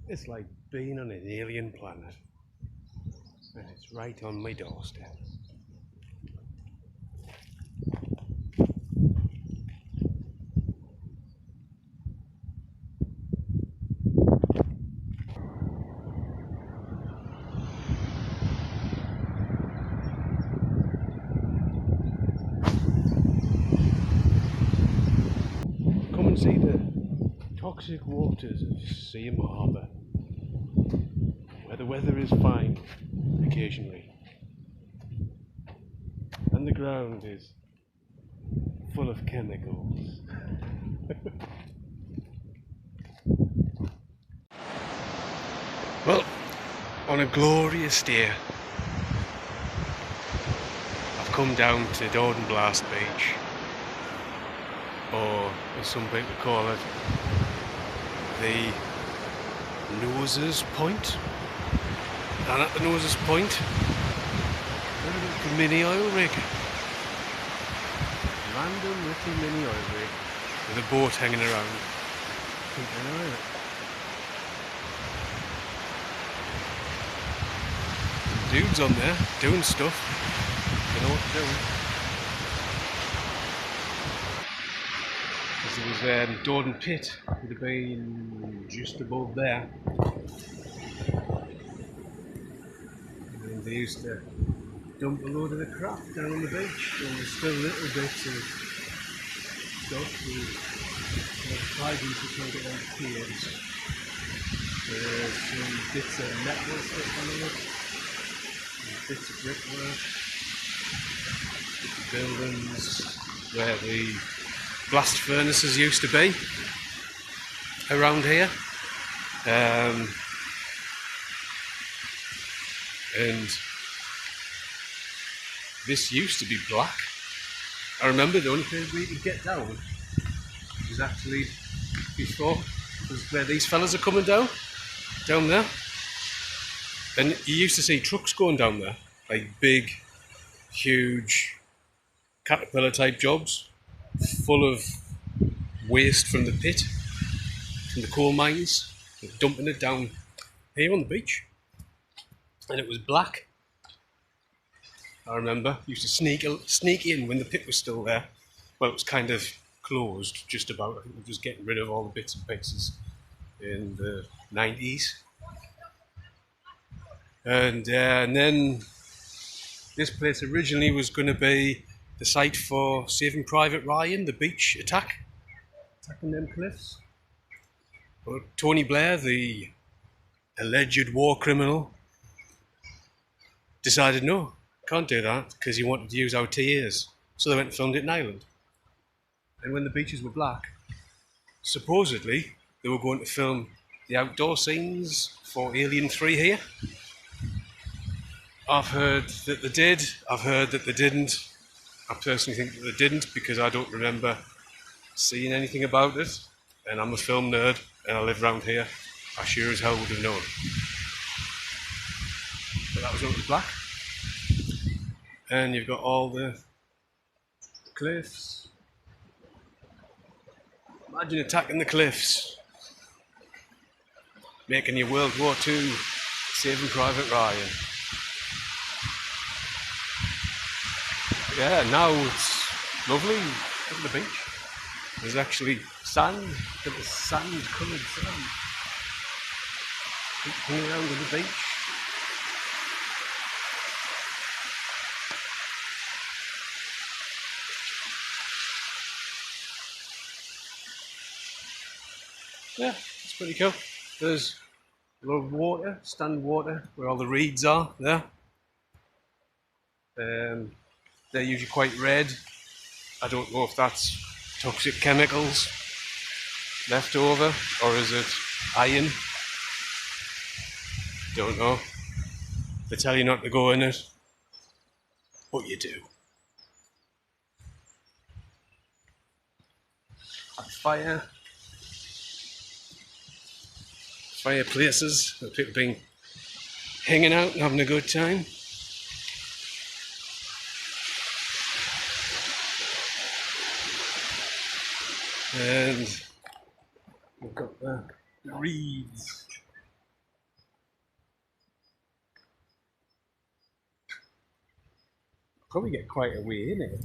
It's like being on an alien planet, and it's right on my doorstep. Come and see the toxic waters of Seaham Harbour, where the weather is fine occasionally, and the ground is full of chemicals. Well, on a glorious day, I've come down to Dawdon Blast Beach, or as some people call it, the Nose's Point. And at the Nose's Point, a little mini oil rig. Random little mini oil rig with a boat hanging around. Keeping an eye on it. Dudes on there doing stuff. You know what they're doing. There was Dawdon Pit, would have been just above there. And they used to dump a load of the crap down on the beach, and there's still little bits of stuff. The Fridays we can't get on the piers. There's some bits of metal stuff on it. Bits of brickwork, bits of buildings where the blast furnaces used to be around here, and this used to be black. I remember the only place we could get down was actually before, was where these fellas are coming down there. And you used to see trucks going down there, like big, huge caterpillar type jobs, full of waste from the pit, from the coal mines, dumping it down here on the beach. And it was black. I remember, used to sneak in when the pit was still there. Well, it was kind of closed, just about. I think we were just getting rid of all the bits and pieces in the 90s. And then this place originally was going to be the site for Saving Private Ryan, the beach attacking them cliffs. But Tony Blair, the alleged war criminal, decided no, can't do that, because he wanted to use our TAs. So they went and filmed it in Ireland. And when the beaches were black, supposedly they were going to film the outdoor scenes for Alien 3 here. I've heard that they did, I've heard that they didn't. I personally think that they didn't, because I don't remember seeing anything about it, and I'm a film nerd and I live around here. I sure as hell would have known. But that was when it was black. And you've got all the cliffs. Imagine attacking the cliffs, making your World War II Saving Private Ryan. Yeah, now it's lovely. Look at the beach. There's actually sand. Look at the sand-coloured sand hanging around on the beach. Yeah, it's pretty cool. There's a lot of water, stand water, where all the reeds are there. They're usually quite red. I don't know if that's toxic chemicals left over, or is it iron? Don't know. They tell you not to go in it, but you do. Fireplaces where people been hanging out and having a good time. And we've got the reeds Probably get quite a way in it.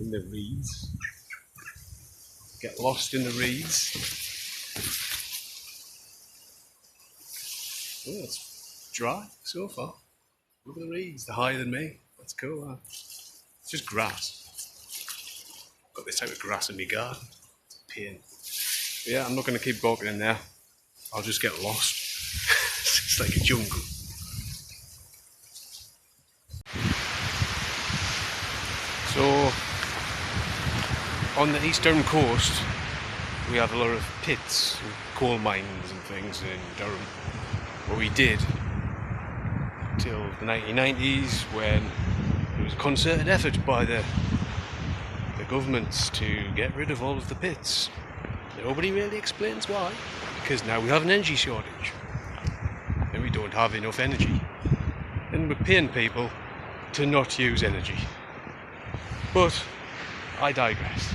In the reeds. Get lost in the reeds. Oh, it's dry so far. Look at the reeds, they're higher than me. That's cool, huh? It's just grass. Got this type of grass in my garden. It's a pain. But yeah, I'm not going to keep walking in there. I'll just get lost. It's like a jungle. So, on the East Durham coast, we have a lot of pits and coal mines and things in Durham. What we did till the 1990s, when there was a concerted effort by the governments to get rid of all of the pits. Nobody really explains why, because now we have an energy shortage and we don't have enough energy, and we're paying people to not use energy. But I digress.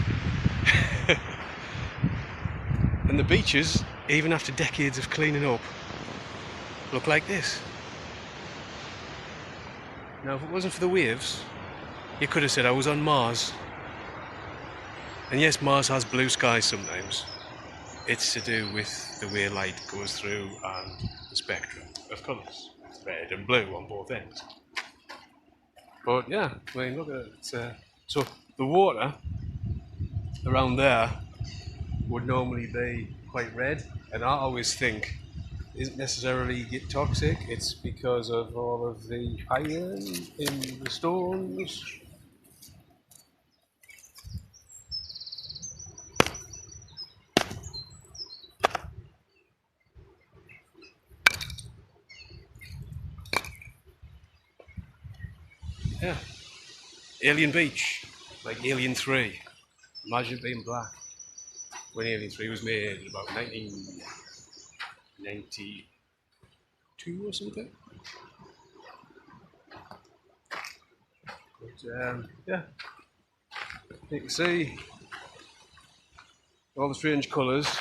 And the beaches, even after decades of cleaning up, look like this. Now, if it wasn't for the waves, you could have said I was on Mars. And yes, Mars has blue skies sometimes. It's to do with the way light goes through and the spectrum of colours. Red and blue on both ends. But yeah, I mean, look at it. So the water around there would normally be quite red, and I always think isn't necessarily toxic. It's because of all of the iron in the stones. Yeah, Alien Beach, like Alien 3. Imagine being black. When Alien 3 was made in about 1992 or something. But yeah, you can see all the strange colours,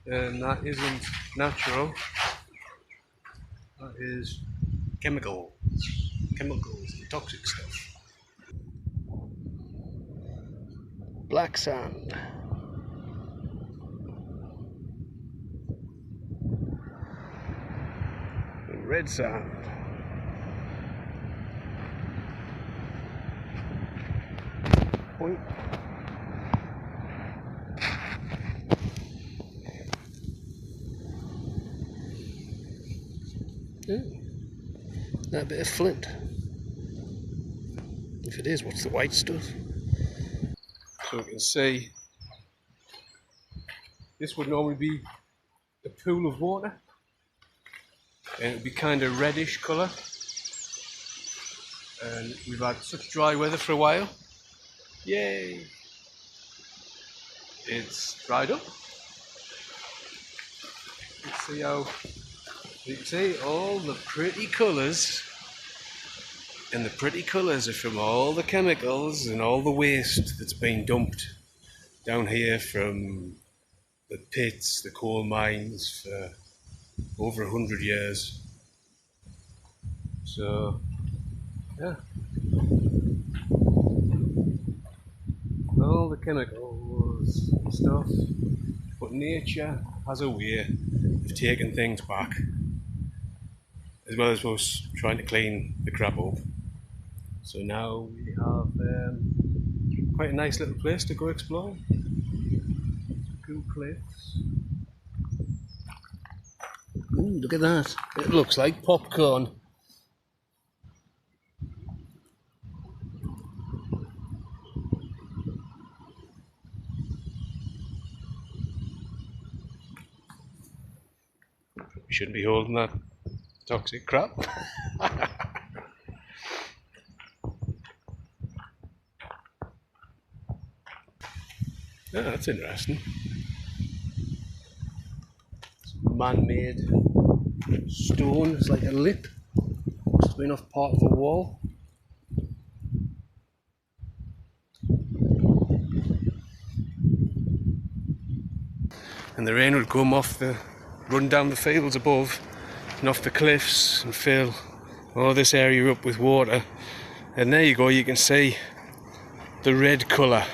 and that isn't natural. That is chemicals and toxic stuff. Black sand. And red sand. Point. That bit of flint. If it is, what's the white stuff? So you can see, this would normally be a pool of water, and it would be kind of reddish colour. And we've had such dry weather for a while. Yay! It's dried up. You can see all the pretty colours, and the pretty colours are from all the chemicals and all the waste that's been dumped down here from the pits, the coal mines for over 100 years. So, yeah. All the chemicals and stuff, but nature has a way of taking things back, as well as us trying to clean the crap up. So now we have quite a nice little place to go explore. Cool cliffs. Ooh, look at that. It looks like popcorn. We shouldn't be holding that toxic crap. Yeah, that's interesting. Man-made stone. It's like a lip. Must have been off part of a wall. And the rain would come run down the fields above and off the cliffs and fill all this area up with water, and there you go, you can see the red colour.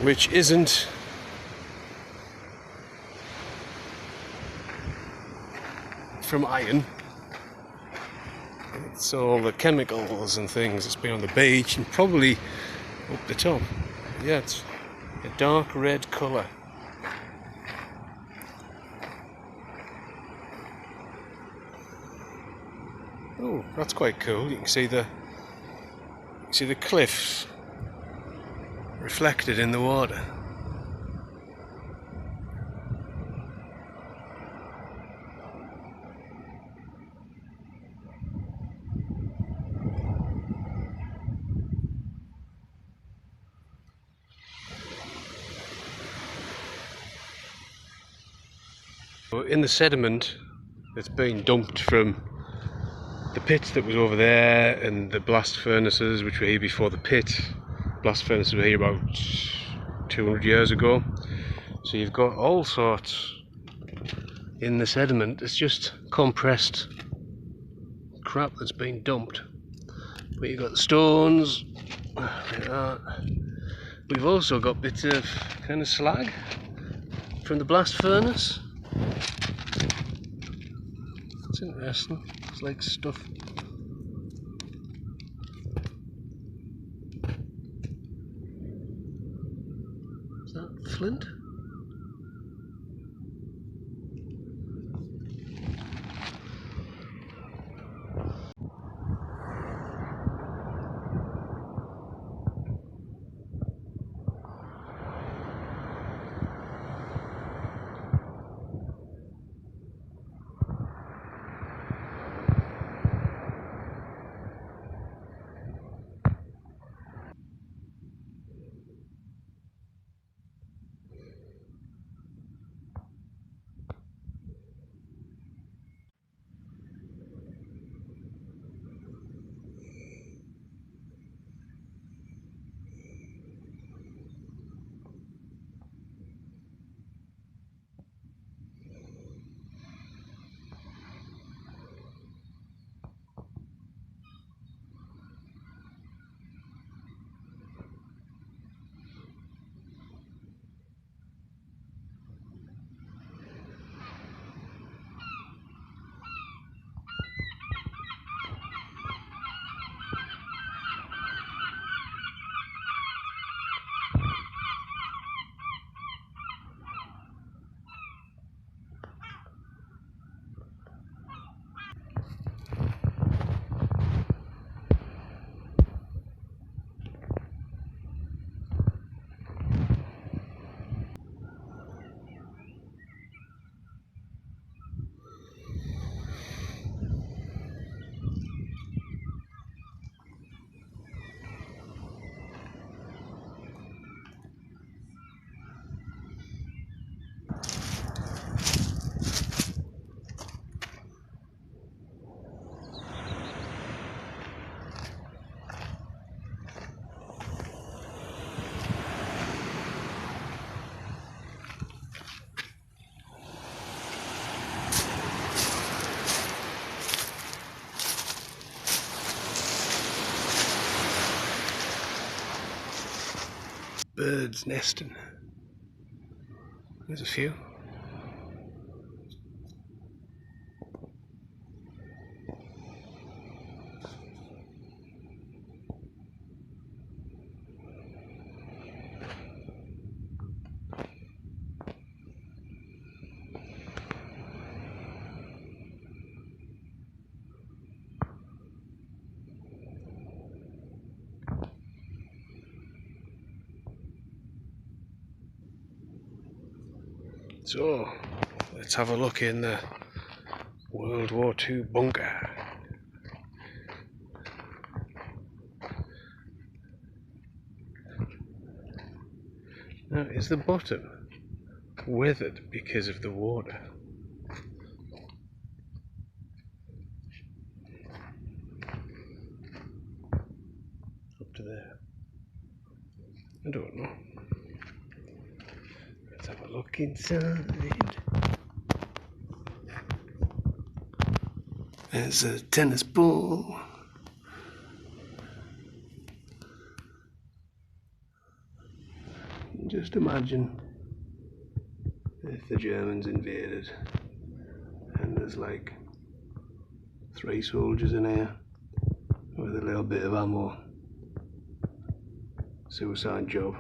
Which isn't from iron. It's all the chemicals and things that's been on the beach and probably up the top. Yeah, it's a dark red colour. Oh, that's quite cool. You can see the cliffs reflected in the water. In the sediment that's been dumped from the pit that was over there and the blast furnaces which were here before the pit. Blast furnaces were here about 200 years ago. So you've got all sorts in the sediment. It's just compressed crap that's been dumped. But you've got the stones. We've also got bits of kind of slag from the blast furnace. It's interesting. It's like stuff. Is that flint? Birds nesting. There's a few. So, let's have a look in the WW2 Bunker. Now, is the bottom weathered because of the water? Up to there. I don't know. Let's have a look inside. There's a tennis ball. Just imagine if the Germans invaded and there's like 3 soldiers in here with a little bit of ammo. Suicide job.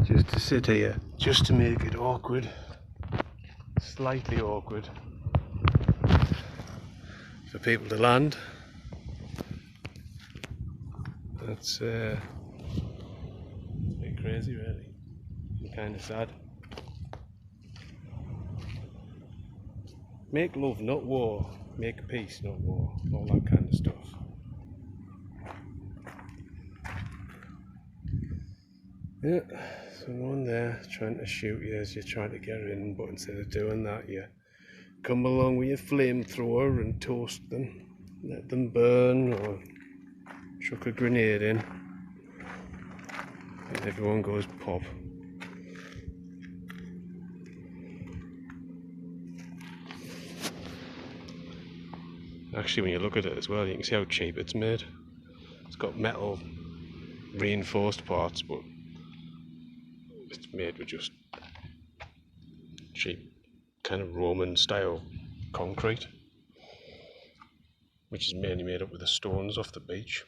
Just to sit here, just to make it awkward. Slightly awkward. For people to land. That's a bit crazy really. And kind of sad. Make love, not war. Make peace, not war. All that kind of stuff. Yeah, someone there trying to shoot you as you're trying to get in, but instead of doing that, you come along with your flamethrower and toast them, let them burn, or chuck a grenade in, and everyone goes pop. Actually, when you look at it as well, you can see how cheap it's made. It's got metal reinforced parts, but it's made with just cheap kind of Roman style concrete, which is mainly made up with the stones off the beach.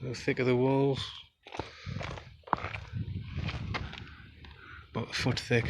The thick of the walls, about a foot thick.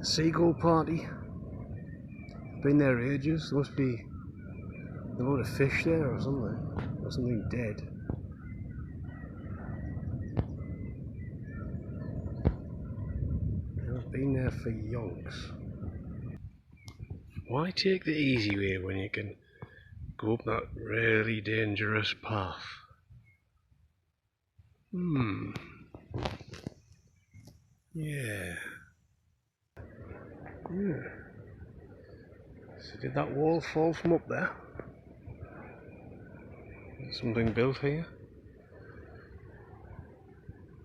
Seagull party. Been there ages. There must be a load of fish there or something dead. I've been there for yonks. Why take the easy way when you can go up that really dangerous path? Yeah. Yeah. So did that wall fall from up there? Is something built here?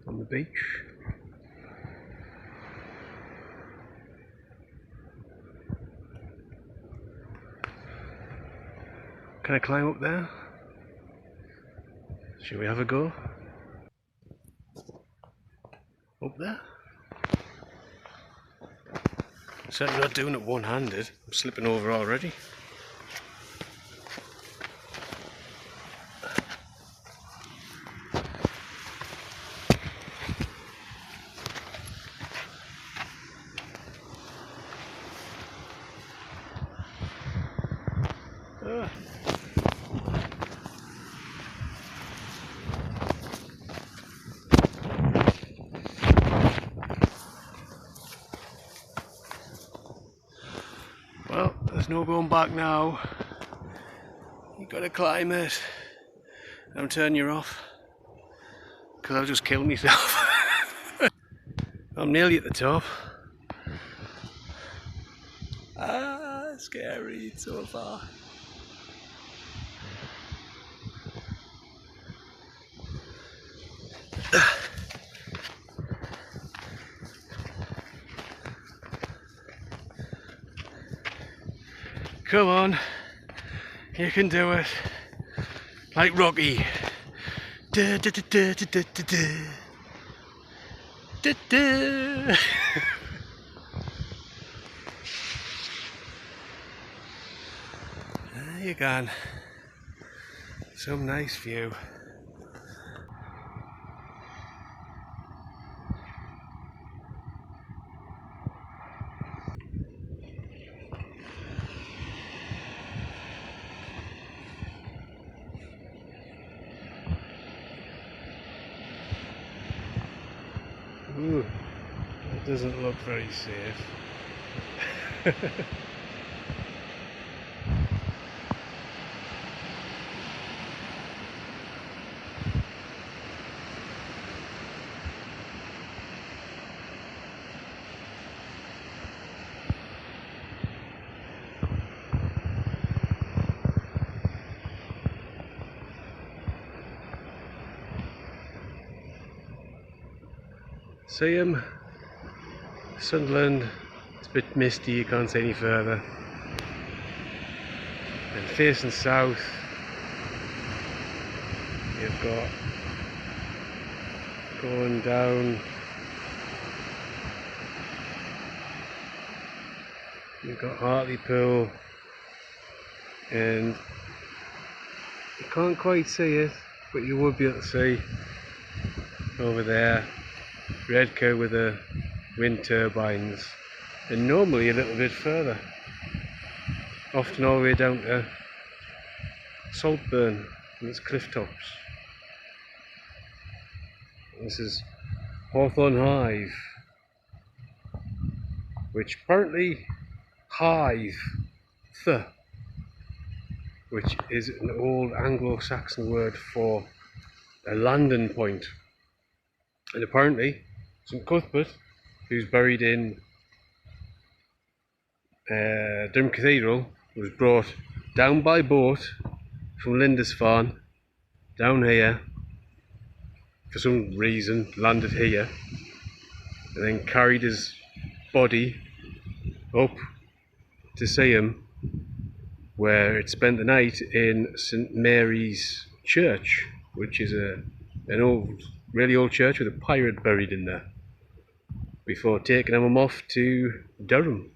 On the beach? Can I climb up there? Shall we have a go? Up there? Certainly not doing it one-handed. I'm slipping over already. Well, there's no going back now. You gotta climb it. Don't turn you off, because I'll just kill myself. I'm nearly at the top. Ah, scary, it's so far. Come on, you can do it. Like Rocky. Da, da, da, da, da, da, da. Da, da. There you go. Some nice view. Ooh, that doesn't look very safe. Seaham, Sunderland, it's a bit misty, you can't see any further. And facing south, you've got going down, you've got Hartlepool, and you can't quite see it, but you would be able to see over there Redcar with the wind turbines, and normally a little bit further, often all the way down to Saltburn and its cliff tops. This is Hawthorne Hive, which apparently hive, which is an old Anglo-Saxon word for a landing point. And apparently, St Cuthbert, who's buried in Durham Cathedral, was brought down by boat from Lindisfarne down here, for some reason landed here, and then carried his body up to Seaham, where it spent the night in St Mary's Church, which is an really old church with a pirate buried in there, before taking him off to Durham.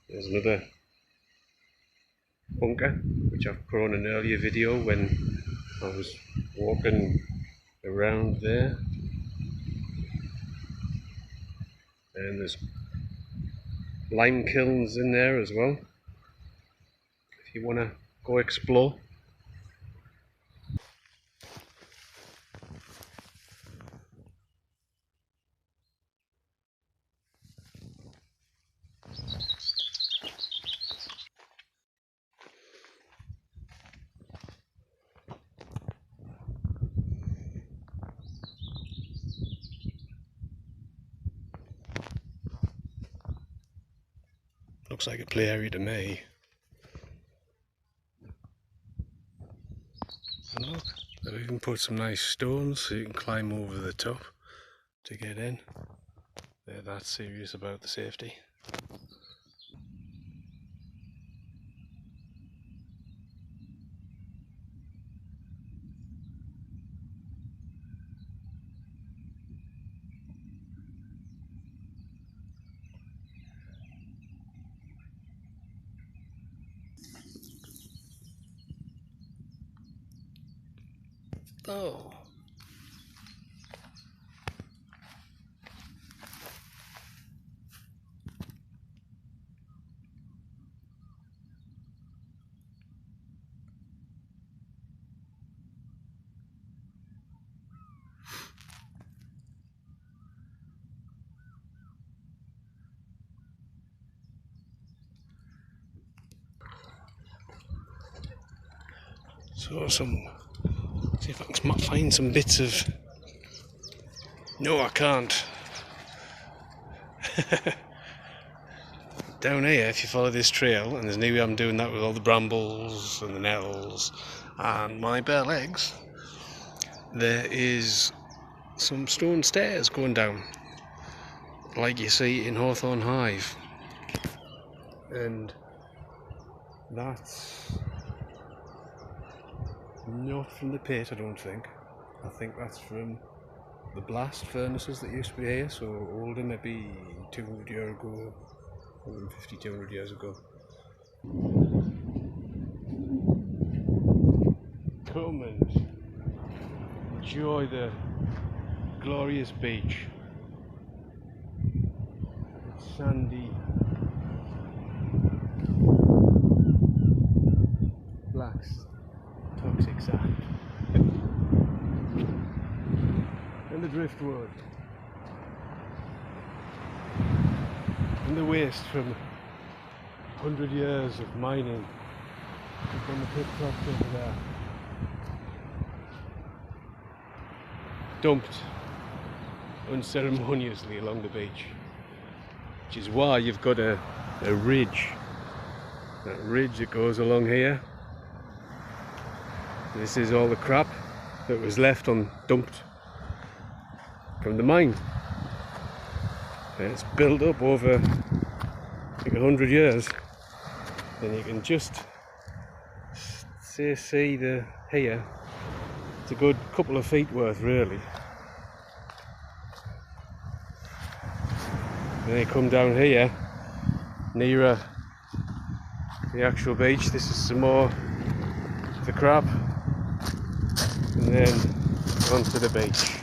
There's another bunker, which I've put on an earlier video when I was walking around there. And there's lime kilns in there as well, if you want to go explore. Looks like a play area to me. And look, they've even put some nice stones so you can climb over the top to get in. They're that serious about the safety. Oh. So see if I can find some bits of... No, I can't. Down here, if you follow this trail, and there's no way I'm doing that with all the brambles and the nettles and my bare legs, there is some stone stairs going down, like you see in Hawthorne Hive. And that's not from the pit, I don't think. I think that's from the blast furnaces that used to be here, so older, maybe 200 years ago, 150, 200 years ago. Come and enjoy the glorious beach. It's sandy, black, toxic sand. And the driftwood. And the waste from 100 years of mining on the pit top over there. Dumped unceremoniously along the beach. Which is why you've got a ridge. That ridge that goes along here. This is all the crap that was left dumped from the mine. And it's built up over like 100 years. And you can just see here. It's a good couple of feet worth, really. And then you come down here nearer the actual beach. This is some more of the crap, and then onto the beach.